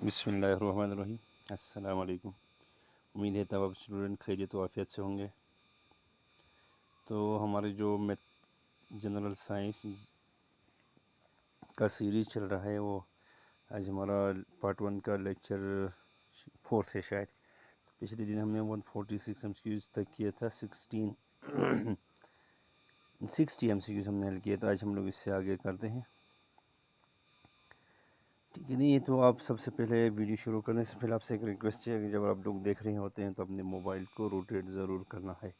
बिस्मिल्लाहिर्रहमानिर्रहीम। अस्सलाम वालेकुम। उम्मीद है तब आप स्टूडेंट खैरियत व आफियत से होंगे। तो हमारे जो जनरल साइंस का सीरीज़ चल रहा है वो आज हमारा पार्ट 1 का लेक्चर 4 है शायद। पिछले दिन हमने 146 एमसीक्यूज़ तक किया था। 60 एमसीक्यूज़ हमने हल किया, तो आज हम लोग इससे आगे करते हैं। ठीक है, नहीं तो आप सबसे पहले वीडियो शुरू करने से पहले आपसे एक रिक्वेस्ट है कि जब आप लोग देख रहे होते हैं तो अपने मोबाइल को रोटेट ज़रूर करना है।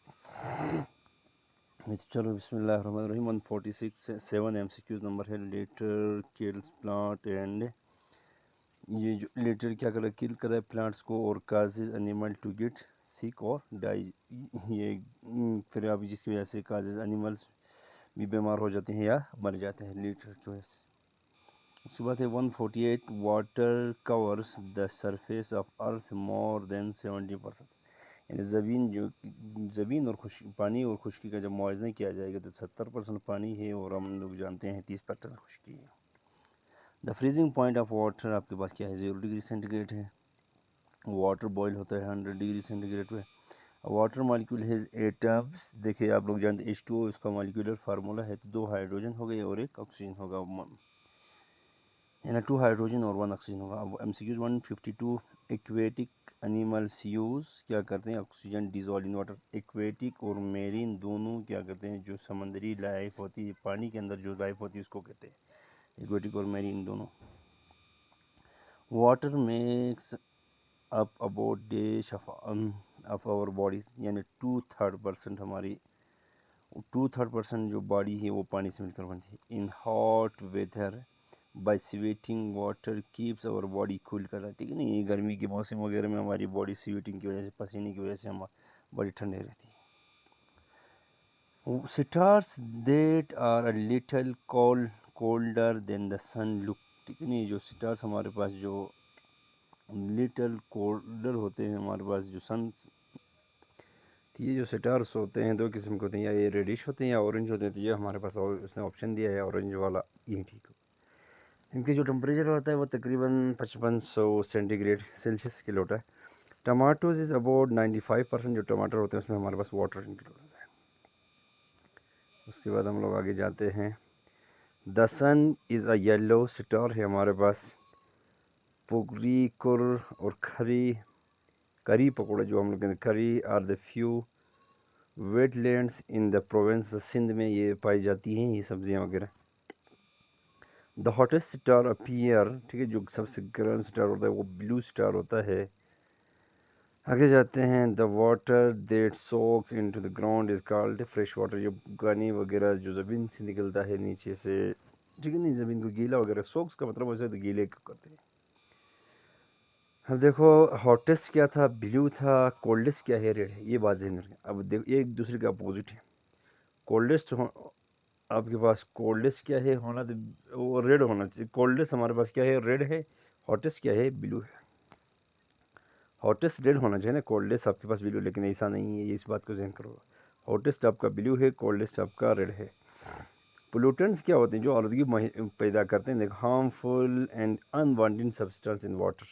चलो बिस्मिल्लाहिर्रहमानिर्रहीम। 146 7 एमसीक्यूज़ नंबर है। लेटर किल्स प्लांट एंड, ये जो लेटर क्या कर रहा है, किल कर रहा है प्लांट्स को और causes animal to get sick और डाई। ये फिर अभी जिसकी वजह से काजेज एनिमल्स भी बीमार हो जाते हैं या मर जाते हैं लेटर की वजह से। उसके बाद है 148 water covers the surface of earth more than 70%। यानी ज़मीन और पानी और खुश्की का जब मुआवजा किया जाएगा तो 70% पानी है और हम लोग जानते हैं 30% खुश्की है। The freezing point of water आपके पास क्या है, 0 डिग्री सेंटीग्रेड है। वाटर बॉयल होता है 100 डिग्री सेंटीग्रेड पे। वाटर मॉलिक्यूल है एटम्स। देखिए आप लोग जानते हैं H2O इसका मॉलिक्यूलर फार्मूला है, तो 2 हाइड्रोजन हो गए और 1 ऑक्सीजन होगा, यानी 2 हाइड्रोजन और 1 ऑक्सीजन होगा। अब MCQ 152 एक्वेटिक एनिमल्स यूज़ क्या करते हैं, oxygen dissolve in water. Aquatic और मेरीन दोनों क्या करते हैं, जो समंदरी लाइफ होती है, पानी के अंदर जो लाइफ होती है उसको कहते हैं एक्वेटिक और मेरीन दोनों। Water makes up about dash of our bodies, यानी 2/3% हमारी 2/3% जो बॉडी है वो पानी से मिलकर बनती है। In hot weather by sweating water keeps our body cool कर रहा है। ठीक है, नहीं गर्मी के मौसम वगैरह में हमारी बॉडी स्वेटिंग की वजह से, पसीने की वजह से हमारी बॉडी ठंडे रहती है। Stars that are a little colder than the sun look. ठीक है, नहीं जो स्टार्स हमारे पास जो लिटिल कोल्डर होते हैं हमारे पास जो सन, ये जो स्टार्स होते हैं दो किस्म के होते हैं, या ये रेडिश होते हैं या ऑरेंज होते हैं। तो ये हमारे पास उसने ऑप्शन दिया है ऑरेंज वाला, ये ठीक है। इनकी जो टेम्परेचर होता है वो तकरीबन 5500 सेंटीग्रेड सेल्सियस के होता है। टमाटोज इज़ अबाउट 95% जो टमाटर होते हैं उसमें हमारे पास वाटर इंक्लूड होता है। उसके बाद हम लोग आगे जाते हैं। The sun is a yellow star है हमारे पास। पुगरी कुर और करी पकौड़े जो हम लोग कहते हैं करी are the few wetlands in the province Sindh में ये पाई जाती हैं ये सब्जियां वगैरह। द हॉटेस्ट स्टार अपीयर, ठीक है, जो सबसे गर्म स्टार होता है वो ब्लू स्टार होता है। आगे जाते हैं। The water that socks into the ground is called fresh water. जो पानी वगैरह जो ज़मीन से निकलता है नीचे से, ठीक है, नहीं ज़मीन को गीला वगैरह, सोक्स का मतलब वैसे तो गीले करते हैं। अब देखो हॉटेस्ट क्या था, ब्लू था, कोल्डेस्ट क्या है, रेड है। ये बात ध्यान रखें। अब देखो ये एक दूसरे के अपोजिट है। कोल्डेस्ट आपके पास कोल्डेस्ट क्या है होना, तो वो रेड होना चाहिए। कोल्डेस्ट हमारे पास क्या है, रेड है। हॉटेस्ट क्या है, ब्लू है। हॉटेस्ट रेड होना चाहिए ना, कोल्डेस्ट आपके पास ब्लू, लेकिन ऐसा नहीं है, ये इस बात को ध्यान करो। हॉटेस्ट आपका ब्लू है, कोल्डेस्ट आपका रेड है। पोल्यूटेंट्स क्या होते हैं, जो आलूदगी पैदा करते हैं। देखो harmful and unwanted substance in water,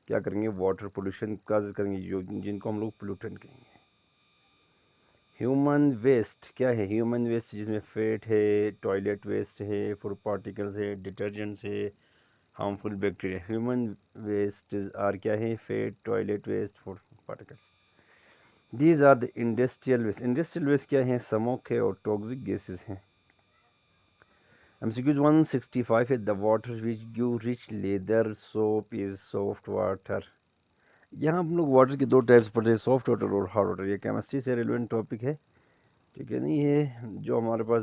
क्या करेंगे, वाटर पोल्यूशन काज करेंगे, जो जिनको हम लोग पोल्यूटेंट कहेंगे। ह्यूमन वेस्ट क्या है, ह्यूमन वेस्ट जिसमें फैट है, टॉयलेट वेस्ट है, फूड पार्टिकल्स है, डिटर्जेंट्स है, harmful bacteria. Human waste are क्या है, fat, toilet waste, food particles. These are the industrial waste. Industrial waste क्या है, स्मोक है और टॉक्सिक गैसेस हैं। MCQ 165 है। The water which give rich leather soap is soft water. यहाँ हम लोग वाटर के दो टाइप्स पढ़ रहे हैं, सॉफ्ट वाटर और हार्ड वाटर। ये केमिस्ट्री से रिलेवेंट टॉपिक है, ठीक है, नहीं है जो हमारे पास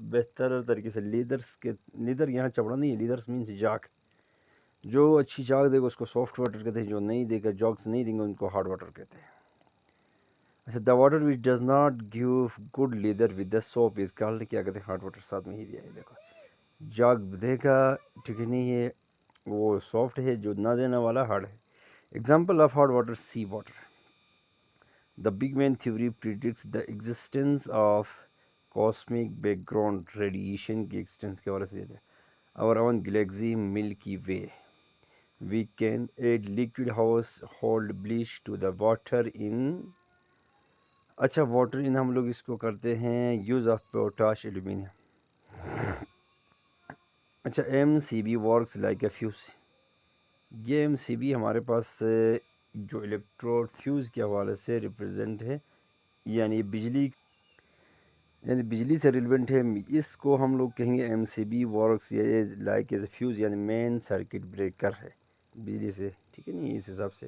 बेहतर तरीके से लीदर यहाँ चपड़ा नहीं है, लीदर्स मीन्स जाग। जो अच्छी जाग देगा उसको सॉफ्ट वाटर कहते हैं, जो नहीं देगा, जॉग्स नहीं देंगे, उनको हार्ड वाटर कहते हैं। अच्छा, the water which does not give good leather with the soap is called, क्या कहते हैं, हार्ड वाटर। साथ में ही दिया है, देखो जाग देगा, ठीक है, नहीं है वो सॉफ्ट है, जो ना देने वाला हार्ड है। Example of hard water, sea water. The Big Bang theory predicts the existence of cosmic background radiation की existence के बारे से देते हैं। Our own galaxy Milky Way We can add liquid household bleach to the water in, अच्छा water in हम लोग इसको करते हैं यूज़ ऑफ पोटाश एल्यूमिनियम। अच्छा MCB works like a fuse, ये MCB हमारे पास जो इलेक्ट्रोड फ्यूज़ के हवाले से रिप्रेजेंट है, यानी बिजली से रिलेवेंट है। इसको हम लोग कहेंगे MCB वर्क्स, ये लाइक एज फ्यूज़ यानी मेन सर्किट ब्रेकर है बिजली से, ठीक है नहीं, इस हिसाब से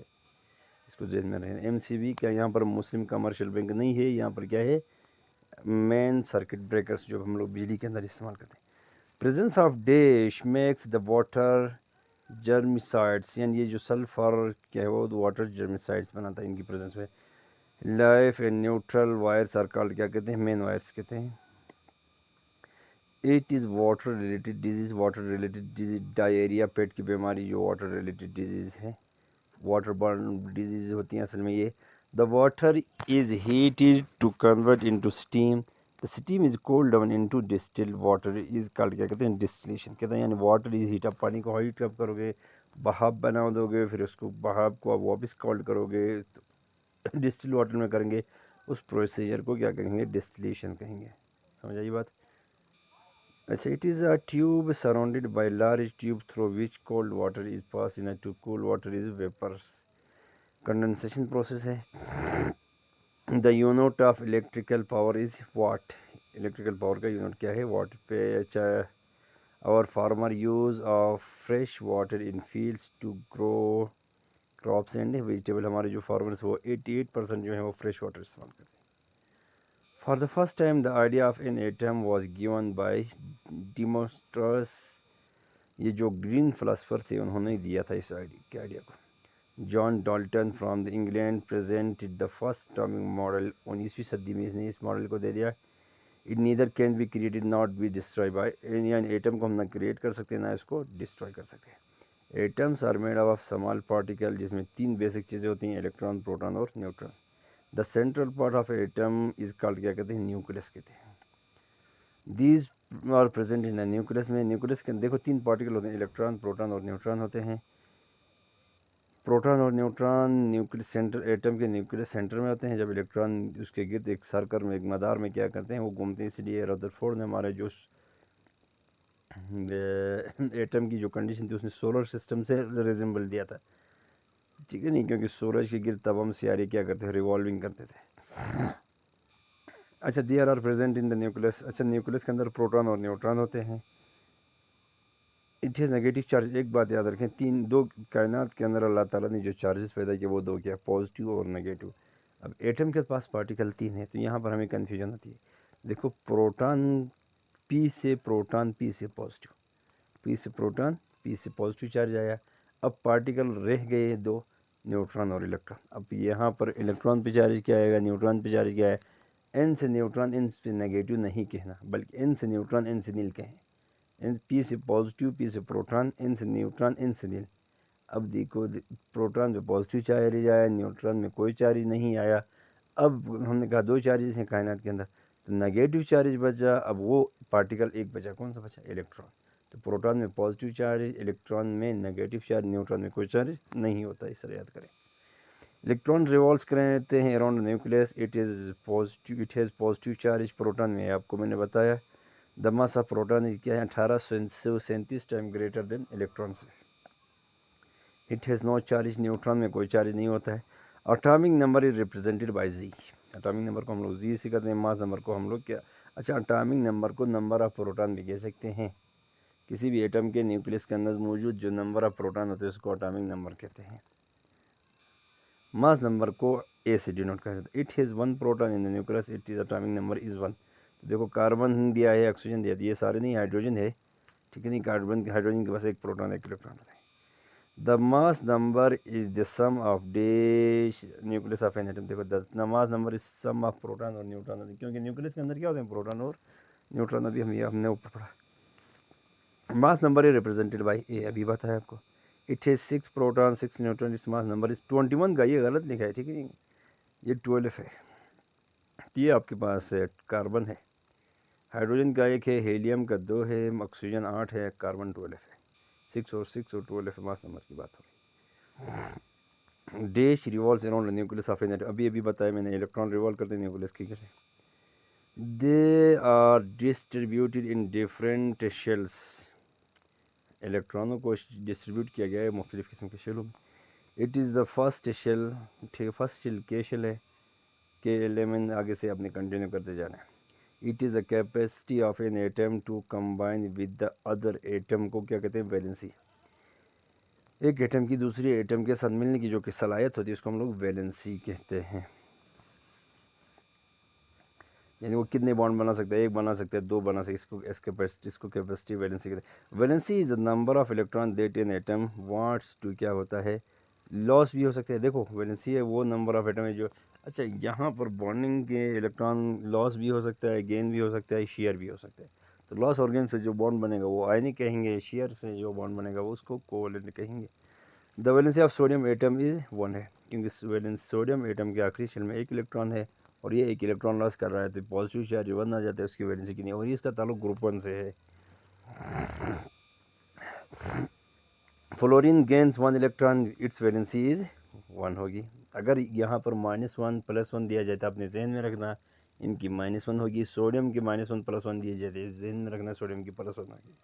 इसको ध्यान में रखें। MCB क्या, यहाँ पर मुस्लिम कमर्शियल बैंक नहीं है, यहाँ पर क्या है, मेन सर्किट ब्रेकर्स जो हम लोग बिजली के अंदर इस्तेमाल करते हैं। Presence of dash makes the water germicides, यानी ये जो सल्फर क्या है वो वाटर जर्मिसाइड्स बनाता है इनकी प्रेजेंस में। Live and neutral wires are called, क्या कहते हैं, मेन वायर्स कहते हैं। It is water related disease, water related disease, diarrhoea पेट की बीमारी जो वाटर रिलेटेड डिजीज़ है, वाटर बर्न डिजीज़ होती हैं असल में ये। The water is heated to convert into steam, the steam is cooled down into distilled water is called, क्या कहते हैं, डिस्टिलेशन कहते हैं। यानी वाटर इज़ हीट, आप पानी को हीट कब करोगे, भाप बना दोगे, फिर उसको भाप को आप वापस कोल्ड करोगे, तो डिस्टिल वाटर में करेंगे, उस प्रोसीजर को क्या कहेंगे, डिस्टिलेशन कहेंगे। समझ आई बात। अच्छा, it is a tube surrounded by large tube through which cold water is pass in to cool water is vapours, condensation process है। The unit of electrical power is watt, electrical power का unit क्या है, watt पे। अच्छा, और farmer use of fresh water in fields to grow crops and vegetable, हमारे जो farmers वो 88% जो है वो फ्रेश वाटर इस्तेमाल करते हैं। For the first time the idea of an atom was given by Democritus, ये जो ग्रीन फिलासफर थे उन्होंने दिया था इस आइडिया को। John Dalton from the England presented the first atomic model, 19वीं सदी में इसने इस मॉडल को दे दिया। It neither can be created not be destroy by, यानी एटम को हम ना क्रिएट कर सकते ना इसको डिस्ट्रॉय कर सकते। Atoms are made of small particle, जिसमें 3 बेसिक चीज़ें होती हैं, इलेक्ट्रॉन, प्रोटॉन और neutron. The central part of atom is called, क्या कहते हैं, न्यूक्लियस कहते हैं। These are present in the nucleus में, न्यूक्लियस के देखो 3 पार्टिकल होते हैं, इलेक्ट्रॉन, प्रोटॉन और न्यूट्रॉन होते हैं। प्रोटॉन और न्यूट्रॉन न्यूक्लियस सेंटर, एटम के न्यूक्लियस सेंटर में होते हैं, जब इलेक्ट्रॉन उसके गिर्द एक सर्कल में, एक मदार में क्या करते हैं, वो घूमते हैं। इसलिए रदरफोर्ड ने हमारे जो एटम की जो कंडीशन थी उसने सोलर सिस्टम से रिजेंबल दिया था, ठीक है नहीं, क्योंकि सूरज के गिर्द तब हम सियारे क्या करते थे, रिवॉल्विंग करते थे। अच्छा, there are present in the nucleus, अच्छा न्यूक्लियस के अंदर प्रोटॉन और न्यूट्रॉन होते हैं। इट इज़ नेगेटिव चार्ज, एक बात याद रखें, दो कायनात के अंदर अल्लाह ताला ने जो चार्जेस पैदा किए वो दो, क्या, पॉजिटिव और नेगेटिव। अब एटम के पास पार्टिकल 3 है, तो यहाँ पर हमें कन्फ्यूजन होती है। देखो प्रोटॉन पी से पॉजिटिव, पी से प्रोटॉन, पी से पॉजिटिव चार्ज आया। अब पार्टिकल रह गए दो, न्यूट्रॉन और इलेक्ट्रॉन। अब यहाँ पर इलेक्ट्रॉन पे चार्ज क्या आएगा, न्यूट्रॉन पे चार्ज क्या है, एन से न्यूट्रॉन, एन से नेगेटिव नहीं कहना, बल्कि एन से न्यूट्रॉन, एन से नील कहें। एन पी से पॉजिटिव, पी से प्रोटॉन, एन से न्यूट्रॉन, एन से नील। अब देखो प्रोटॉन में पॉजिटिव चार्ज आया, न्यूट्रॉन में कोई चार्ज नहीं आया। अब हमने कहा 2 चार्जेस हैं कायनात के अंदर, तो नेगेटिव चार्ज बचा, अब वो पार्टिकल एक बचा, कौन सा बचा, इलेक्ट्रॉन। तो प्रोटॉन में पॉजिटिव चार्ज, इलेक्ट्रॉन में नेगेटिव चार्ज, न्यूट्रॉन में कोई चार्ज नहीं होता, इस तरह याद करें। इलेक्ट्रॉन रिवॉल्व करते हैं around nucleus, it has positive charge, proton में आपको मैंने बताया। The mass of proton is क्या है, 1837 टाइम ग्रेटर देन इलेक्ट्रॉन से। It has no charge, neutron में कोई चार्ज नहीं होता है। Atomic number is represented by Z, atomic number को हम लोग जी से करते हैं, मास नंबर को हम लोग क्या, अच्छा एटॉमिक नंबर को नंबर ऑफ प्रोटॉन भी कह सकते हैं। किसी भी एटम के न्यूक्लियस के अंदर मौजूद जो नंबर ऑफ प्रोटॉन होते हैं उसको एटॉमिक नंबर कहते हैं। मास नंबर को ए से डिनोट कर सकते हैं। It has 1 proton in the nucleus, it is atomic number is 1। तो देखो कार्बन दिया है, ऑक्सीजन दिया है, ये सारे नहीं, हाइड्रोजन है, ठीक है नहीं, कार्बन हाइड्रोजन के पास 1 प्रोटॉन 1 इलेक्ट्रॉन होता है। The mass number is the sum of dash nucleus of an atom, देखो the mass number is sum of proton और न्यूट्रॉन, क्योंकि न्यूक्लियस के अंदर क्या होते हैं, प्रोटॉन और न्यूट्रॉन। अभी हमने ऊपर पढ़ा। Mass number is represented by A, अभी बताया आपको। इट हैज 6 प्रोटॉन 6 न्यूट्रॉन, इस मास नंबर इज 21 का, ये गलत लिखा है, ठीक है, ये 12 है। ये आपके पास कार्बन है, हाइड्रोजन का 1 है, हीलियम का 2 है, ऑक्सीजन 8 है, कार्बन 12 है। 6 और 12 है, मास नंबर की बात हो रही। Dash revolves around nucleus of an atom, अभी बताया मैंने, इलेक्ट्रॉन रिवॉल्व करते हैं न्यूक्लियस की कैसे। They are distributed in different shells, इलेक्ट्रॉनों को डिस्ट्रीब्यूट किया गया है मुख्तलिफ किस्म के शेलों में। It is the first shell, ठीक है, फर्स्ट शेल के शेल है, के एलिमेंट आगे से आपने कंटिन्यू करते जाना है। It is the capacity of an atom to combine with the other atom को क्या कहते हैं, वैलेंसी। एक एटम की दूसरी एटम के साथ मिलने की जो कि सलाहियत होती है उसको हम लोग वैलेंसी कहते हैं। यानी वो कितने बॉन्ड बना सकता है, एक बना सकता है, दो बना सकते हैं, इसको कैपेसिटी वैलेंसी कहते हैं। Valency is the number of electron that an atom wants to, क्या होता है, लॉस भी हो सकता है। देखो वैलेंसी है वो नंबर ऑफ एटम है जो, अच्छा यहाँ पर बॉन्डिंग के इलेक्ट्रॉन लॉस भी हो सकता है, गेन भी हो सकता है, शेयर भी हो सकता है। तो लॉस और गेन से जो बॉन्ड बनेगा वो आयनिक कहेंगे, शेयर से जो बॉन्ड बनेगा वो उसको कोवैलेंट कहेंगे। The valency of sodium atom is 1 है, क्योंकि वैलेंस सोडियम एटम के आखिरी शेल में एक इलेक्ट्रॉन है और ये एक इलेक्ट्रॉन लॉस कर रहा है, तो पॉजिटिव चार्ज 1 आ जाता है, उसकी वैलेंसी कितनी, और इसका ताल्लुक ग्रुप 1 से है। Fluorine gains 1 electron, it's valency is 1 होगी। अगर यहाँ पर -1 +1 दिया जाता है, आपने जहन में रखना, इनकी -1 होगी, सोडियम की -1 +1 दिए जाते हैं, जहन में रखना सोडियम की +1 होगी।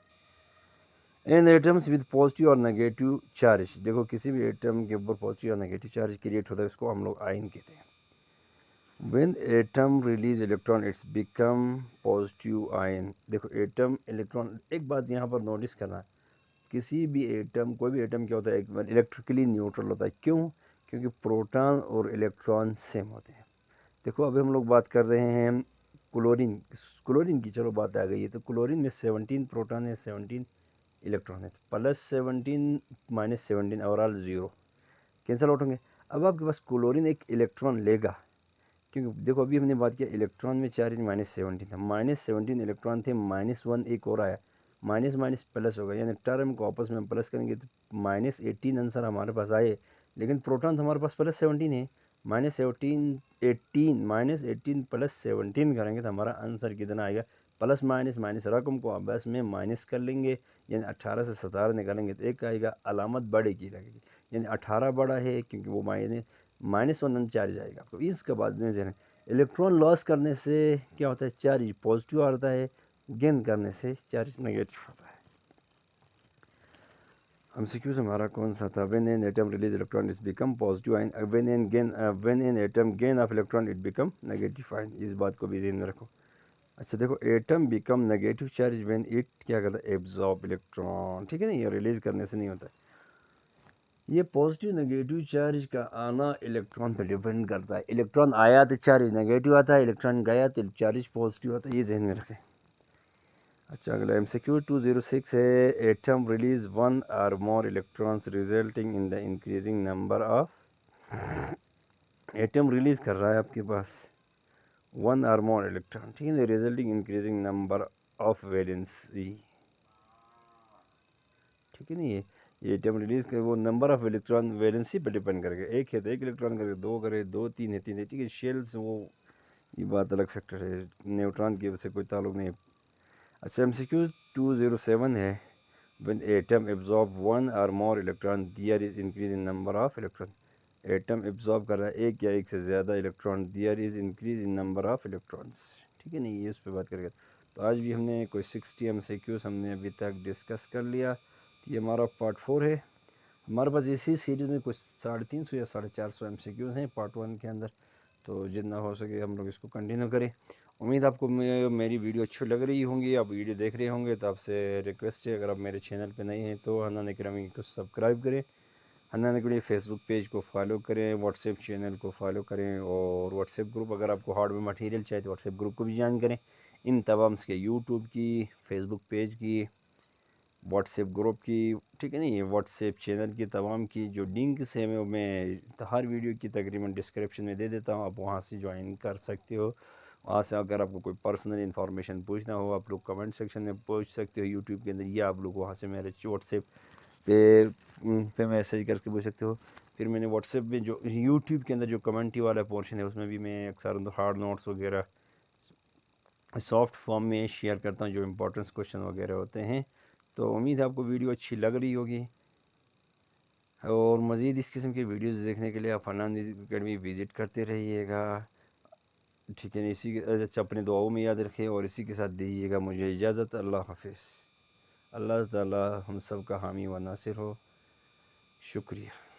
इन एटम्स विद पॉजिटिव और नेगेटिव चार्ज, देखो किसी भी एटम के ऊपर पॉजिटिव और नेगेटिव चार्ज क्रिएट होता है, उसको हम लोग आयन कहते हैं। When atom release electron it's become positive ion. देखो एटम इलेक्ट्रॉन, एक बात यहाँ पर नोटिस करना, किसी भी एटम, कोई भी एटम क्या होता है, एक बार इलेक्ट्रिकली न्यूट्रल होता है। क्यों? क्योंकि प्रोटॉन और इलेक्ट्रॉन सेम होते हैं। देखो अभी हम लोग बात कर रहे हैं क्लोरीन, क्लोरीन की चलो बात आ गई है, तो क्लोरीन में 17 प्रोटॉन है, 17 इलेक्ट्रॉन है, +17 -17 ओवरऑल 0 कैंसिल आउट होंगे। अब आपके पास क्लोरीन एक इलेक्ट्रॉन लेगा, क्योंकि देखो अभी हमने बात किया इलेक्ट्रॉन में चार्ज -17 था, -17 इलेक्ट्रॉन थे, -1 एक और आया, माइनस माइनस प्लस होगा, यानी टर्म को आपस में प्लस करेंगे तो -18 आंसर हमारे पास आए। लेकिन प्रोटॉन तो हमारे पास +17 है, -18 +17 करेंगे तो हमारा आंसर कितना आएगा, प्लस माइनस माइनस रकम को आपस में माइनस कर लेंगे, यानी 18 से 17 निकालेंगे तो एक आएगा, अलामत बड़े की लगेगी, यानी 18 बड़ा है क्योंकि वो -1 चार्ज आएगा। तो इसके बाद में जो है इलेक्ट्रॉन लॉस करने से क्या होता है, चार्ज पॉजिटिव आता है, गेन करने से चार्ज नेगेटिव होता है। एमसीक्यू से हमारा कौन सा था, when an atom release electron it's become positive ion, when an atom gain of electron it become negative ion, इस बात को भी ध्यान में रखो। अच्छा देखो atom become negative charge when it क्या करता है, एब्जॉर्ब इलेक्ट्रॉन, ठीक है ना, ये रिलीज करने से नहीं होता है। ये पॉजिटिव नेगेटिव चार्ज का आना इलेक्ट्रॉन पर डिपेंड करता है, इलेक्ट्रॉन आया तो चार्ज नेगेटिव आता है, इलेक्ट्रॉन गया तो चार्ज पॉजिटिव आता है, ये ध्यान में रखें। अच्छा अगला MCQ 206 है, एटम रिलीज 1 और मोर electrons resulting in the increasing number of, atom release कर रहा है आपके पास 1 और मोर इलेक्ट्रॉन, ठीक है, resulting increasing number of valency, ठीक है ना, ये एटम रिलीज कर वो नंबर ऑफ इलेक्ट्रॉन वैलेंसी पर डिपेंड करेगा, एक है तो एक इलेक्ट्रॉन करे, दो करे दो, तीन है तीन है, ठीक है, शेल्स वो ये बात अलग फैक्टर है, न्यूट्रॉन की वजह से कोई ताल्लुक नहीं है। अच्छा MCQ 207 है, when atom absorb one or more electron there is increase in number of electron, atom absorb कर रहा है एक या एक से ज़्यादा electron, there is increase in number of electrons, ठीक है नहीं, ये उस पर बात करेंगे। तो आज भी हमने कोई 60 MCQs हमने अभी तक डिस्कस कर लिया, तो ये हमारा पार्ट 4 है। हमारे पास इसी सीरीज़ में कुछ 350 या 450 MCQs हैं पार्ट 1 के अंदर, तो जितना हो सके हम लोग इसको कंटिन्यू करें। उम्मीद आपको मेरी वीडियो अच्छी लग रही होंगी, आप वीडियो देख रहे होंगे, तो आपसे रिक्वेस्ट है अगर आप मेरे चैनल पे नए हैं तो हन्नान एकेडमी को सब्सक्राइब करें, हन्नान एकेडमी फेसबुक पेज को फॉलो करें, व्हाट्सएप चैनल को फॉलो करें, और व्हाट्सएप ग्रुप अगर आपको हार्डवेयर मटेरियल चाहिए तो व्हाट्सएप ग्रुप को भी ज्वाइन करें। इन तमाम के यूट्यूब की, फेसबुक पेज की, व्हाट्सएप ग्रुप की, ठीक है ना, ये व्हाट्सएप चैनल की तमाम की जो लिंक्स है मैं हर वीडियो की तकरीबन डिस्क्रिप्शन में दे देता हूँ, आप वहाँ से ज्वाइन कर सकते हो। वहाँ से अगर आपको कोई पर्सनल इन्फॉर्मेशन पूछना हो आप लोग कमेंट सेक्शन में पूछ सकते हो यूट्यूब के अंदर, या आप लोग वहाँ से मेरे व्हाट्सएप पे मैसेज करके पूछ सकते हो। फिर मैंने व्हाट्सएप में जो यूट्यूब के अंदर जो कमेंट्री वाला पोर्शन है उसमें भी मैं अक्सर हार्ड नोट्स वगैरह सॉफ्ट फॉर्म में शेयर करता हूँ, जो इंपॉर्टेंस क्वेश्चन वगैरह होते हैं, तो उम्मीद है आपको वीडियो अच्छी लग रही होगी, और मज़ीद इस किस्म की वीडियोस देखने के लिए आप फरहान अकेडमी विज़िट करते रहिएगा। ठीक है, इसी के अच्छा अपने दुआओं में याद रखें, और इसी के साथ दीजिएगा मुझे इजाज़त। अल्लाह हाफिज़। अल्लाह ताला हम सब का हामी व नासिर हो। शुक्रिया।